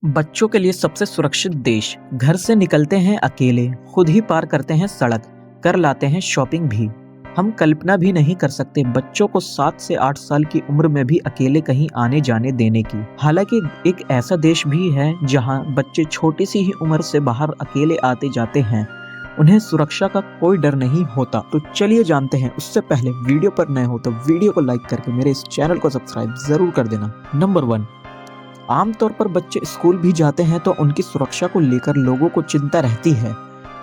बच्चों के लिए सबसे सुरक्षित देश। घर से निकलते हैं अकेले, खुद ही पार करते हैं सड़क, कर लाते हैं शॉपिंग भी। हम कल्पना भी नहीं कर सकते बच्चों को 7 से 8 साल की उम्र में भी अकेले कहीं आने जाने देने की। हालांकि एक ऐसा देश भी है जहां बच्चे छोटी सी ही उम्र से बाहर अकेले आते जाते हैं, उन्हें सुरक्षा का कोई डर नहीं होता। तो चलिए जानते हैं। उससे पहले वीडियो पर नए हो तो वीडियो को लाइक करके मेरे इस चैनल को सब्सक्राइब जरूर कर देना। नंबर 1, आमतौर पर बच्चे स्कूल भी जाते हैं तो उनकी सुरक्षा को लेकर लोगों को चिंता रहती है।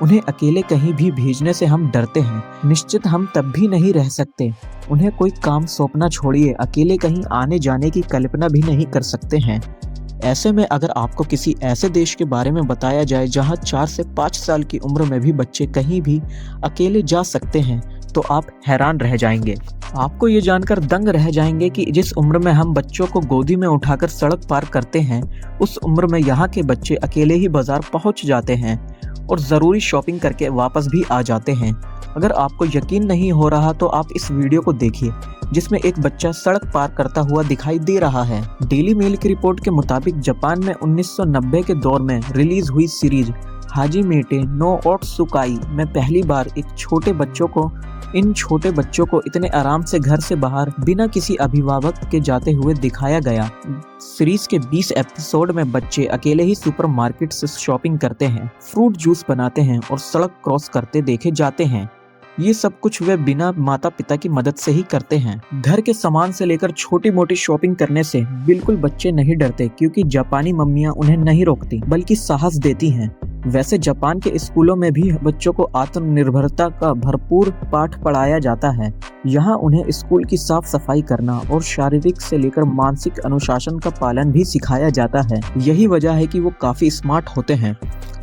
उन्हें अकेले कहीं भी भेजने से हम डरते हैं। निश्चित हम तब भी नहीं रह सकते। उन्हें कोई काम सौंपना छोड़िए, अकेले कहीं आने जाने की कल्पना भी नहीं कर सकते हैं। ऐसे में अगर आपको किसी ऐसे देश के बारे में बताया जाए जहां 4 से 5 साल की उम्र में भी बच्चे कहीं भी अकेले जा सकते हैं तो आप हैरान रह जाएंगे। आपको ये जानकर दंग रह जाएंगे कि जिस उम्र में हम बच्चों को गोदी में उठाकर सड़क पार करते हैं, उस उम्र में यहाँ के बच्चे अकेले ही बाजार पहुँच जाते हैं और ज़रूरी शॉपिंग करके वापस भी आ जाते हैं। अगर आपको यकीन नहीं हो रहा तो आप इस वीडियो को देखिए जिसमें एक बच्चा सड़क पार करता हुआ दिखाई दे रहा है। डेली मेल की रिपोर्ट के मुताबिक जापान में 1990 के दौर में रिलीज हुई सीरीज हाजिमेटे नो ओत्सुकाई में पहली बार इन छोटे बच्चों को इतने आराम से घर से बाहर बिना किसी अभिभावक के जाते हुए दिखाया गया। सीरीज के 20 एपिसोड में बच्चे अकेले ही सुपरमार्केट से शॉपिंग करते हैं, फ्रूट जूस बनाते हैं और सड़क क्रॉस करते देखे जाते हैं। ये सब कुछ वे बिना माता पिता की मदद से ही करते हैं। घर के सामान से लेकर छोटी मोटी शॉपिंग करने से बिल्कुल बच्चे नहीं डरते, क्योंकि जापानी मम्मियां उन्हें नहीं रोकती बल्कि साहस देती हैं। वैसे जापान के स्कूलों में भी बच्चों को आत्मनिर्भरता का भरपूर पाठ पढ़ाया जाता है। यहाँ उन्हें स्कूल की साफ सफाई करना और शारीरिक से लेकर मानसिक अनुशासन का पालन भी सिखाया जाता है। यही वजह है कि वो काफी स्मार्ट होते हैं।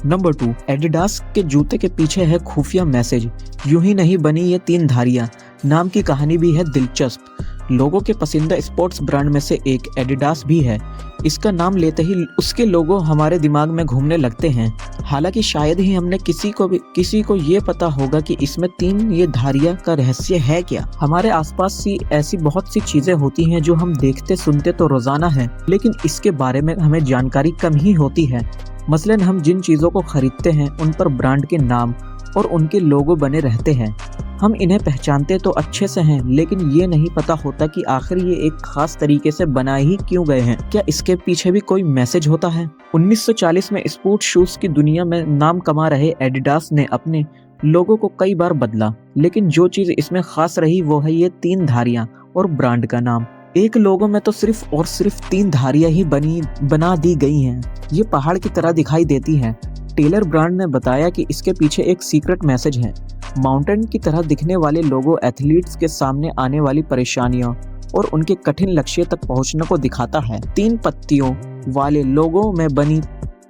नंबर 2, एडिडास के जूते के पीछे है खुफिया मैसेज। यूं ही नहीं बनी ये 3 धारियां नाम की कहानी भी है दिलचस्प। लोगों के पसंदीदा स्पोर्ट्स ब्रांड में से एक एडिडास भी है। इसका नाम लेते ही उसके लोगो हमारे दिमाग में घूमने लगते हैं। हालांकि शायद ही हमने किसी को ये पता होगा कि इसमें 3 ये धारियां का रहस्य है क्या। हमारे आसपास ऐसी बहुत सी चीजें होती हैं जो हम देखते सुनते तो रोजाना हैं, लेकिन इसके बारे में हमें जानकारी कम ही होती है। मसलन हम जिन चीजों को खरीदते हैं उन पर ब्रांड के नाम और उनके लोगो बने रहते हैं। हम इन्हें पहचानते तो अच्छे से हैं, लेकिन ये नहीं पता होता कि आखिर ये एक खास तरीके से बनाए ही क्यों गए हैं। क्या इसके पीछे भी कोई मैसेज होता है? 1940 में स्पोर्ट्स शूज की दुनिया में नाम कमा रहे एडिडास ने अपने लोगो को कई बार बदला, लेकिन जो चीज इसमें खास रही वो है ये 3 धारियां और ब्रांड का नाम। एक लोगो में तो सिर्फ 3 धारियां ही बना दी गई हैं। ये पहाड़ की तरह दिखाई देती हैं। टेलर ब्रांड ने बताया कि इसके पीछे एक सीक्रेट मैसेज है। माउंटेन की तरह दिखने वाले लोगो एथलीट्स के सामने आने वाली परेशानियों और उनके कठिन लक्ष्य तक पहुंचने को दिखाता है। 3 पत्तियों वाले लोगो में बनी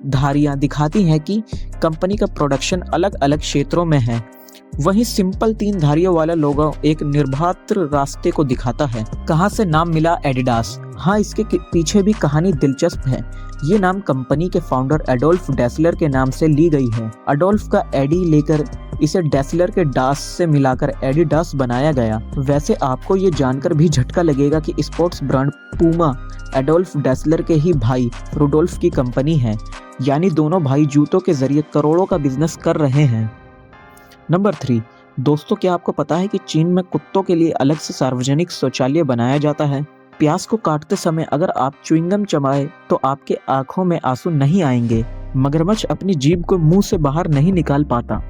धारियां दिखाती हैं कि कंपनी का प्रोडक्शन अलग अलग क्षेत्रों में है। वहीं सिंपल 3 धारियों वाला लोगो एक निर्बाध रास्ते को दिखाता है। कहां से नाम मिला एडिडास? हाँ, इसके पीछे भी कहानी दिलचस्प है। ये नाम कंपनी के फाउंडर एडोल्फ डेसलर के नाम से ली गई है। एडोल्फ का एडी लेकर इसे डेसलर के डास से मिलाकर एडिडास बनाया गया। वैसे आपको ये जानकर भी झटका लगेगा कि sports brand Puma Adolf Dessler के ही भाई रुडोल्फ की कंपनी है। यानी दोनों भाई जूतों के जरिए करोड़ों का बिजनेस कर रहे हैं। नंबर 3, दोस्तों क्या आपको पता है कि चीन में कुत्तों के लिए अलग से सार्वजनिक शौचालय बनाया जाता है? प्यास को काटते समय अगर आप च्युइंगम चबाएं तो आपके आंखों में आंसू नहीं आएंगे। मगरमच्छ अपनी जीभ को मुंह से बाहर नहीं निकाल पाता।